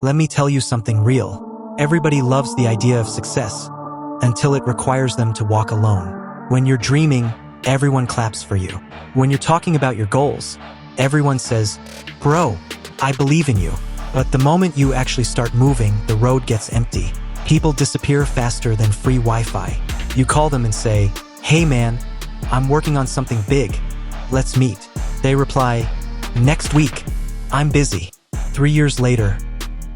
Let me tell you something real. Everybody loves the idea of success until it requires them to walk alone. When you're dreaming, everyone claps for you. When you're talking about your goals, everyone says, "Bro, I believe in you." But the moment you actually start moving, the road gets empty. People disappear faster than free Wi-Fi. You call them and say, "Hey man, I'm working on something big. Let's meet." They reply, "Next week. I'm busy." 3 years later,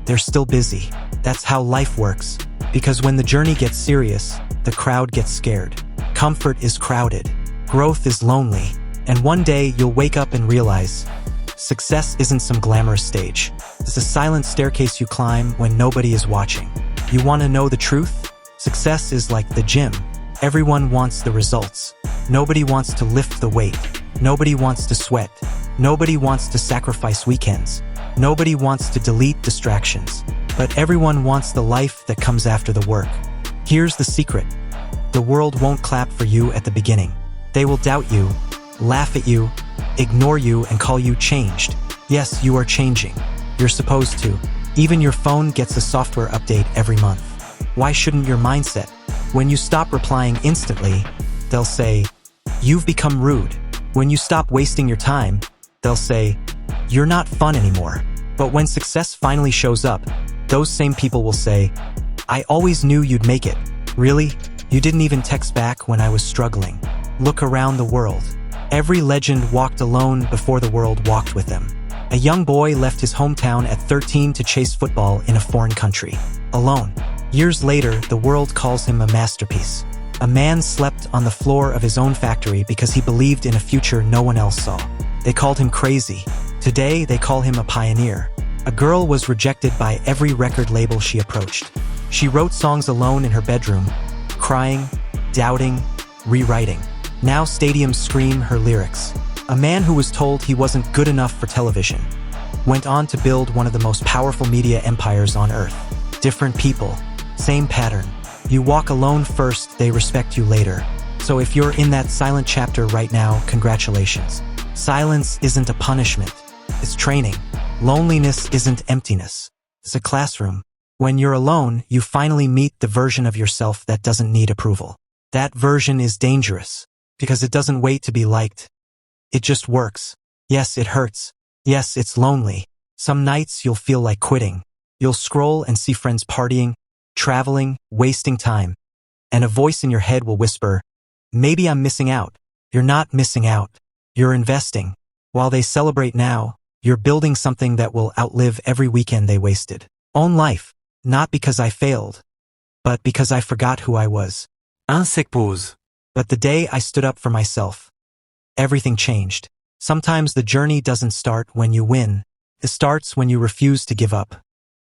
they're still busy. That's how life works. Because when the journey gets serious, the crowd gets scared. Comfort is crowded. Growth is lonely. And one day you'll wake up and realize, success isn't some glamorous stage. It's a silent staircase you climb when nobody is watching. You want to know the truth? Success is like the gym. Everyone wants the results. Nobody wants to lift the weight. Nobody wants to sweat. Nobody wants to sacrifice weekends. Nobody wants to delete distractions. But everyone wants the life that comes after the work. Here's the secret. The world won't clap for you at the beginning. They will doubt you, laugh at you, ignore you, and call you changed. Yes, you are changing. You're supposed to. Even your phone gets a software update every month. Why shouldn't your mindset? When you stop replying instantly, they'll say, "You've become rude." When you stop wasting your time, they'll say, "You're not fun anymore." But when success finally shows up, those same people will say, "I always knew you'd make it." Really? You didn't even text back when I was struggling. Look around the world. Every legend walked alone before the world walked with them. A young boy left his hometown at 13 to chase football in a foreign country. Alone. Years later, the world calls him a masterpiece. A man slept on the floor of his own factory because he believed in a future no one else saw. They called him crazy. Today, they call him a pioneer. A girl was rejected by every record label she approached. She wrote songs alone in her bedroom, crying, doubting, rewriting. Now stadiums scream her lyrics. A man who was told he wasn't good enough for television went on to build one of the most powerful media empires on earth. Different people, same pattern. You walk alone first, they respect you later. So if you're in that silent chapter right now, congratulations. Silence isn't a punishment, it's training. Loneliness isn't emptiness, it's a classroom. When you're alone, you finally meet the version of yourself that doesn't need approval. That version is dangerous, because it doesn't wait to be liked. It just works. Yes, it hurts. Yes, it's lonely. Some nights you'll feel like quitting. You'll scroll and see friends partying, traveling, wasting time. And a voice in your head will whisper, "Maybe I'm missing out." You're not missing out. You're investing. While they celebrate now, you're building something that will outlive every weekend they wasted. Own life. Not because I failed, but because I forgot who I was. Un sec pause. But the day I stood up for myself, everything changed. Sometimes the journey doesn't start when you win. It starts when you refuse to give up.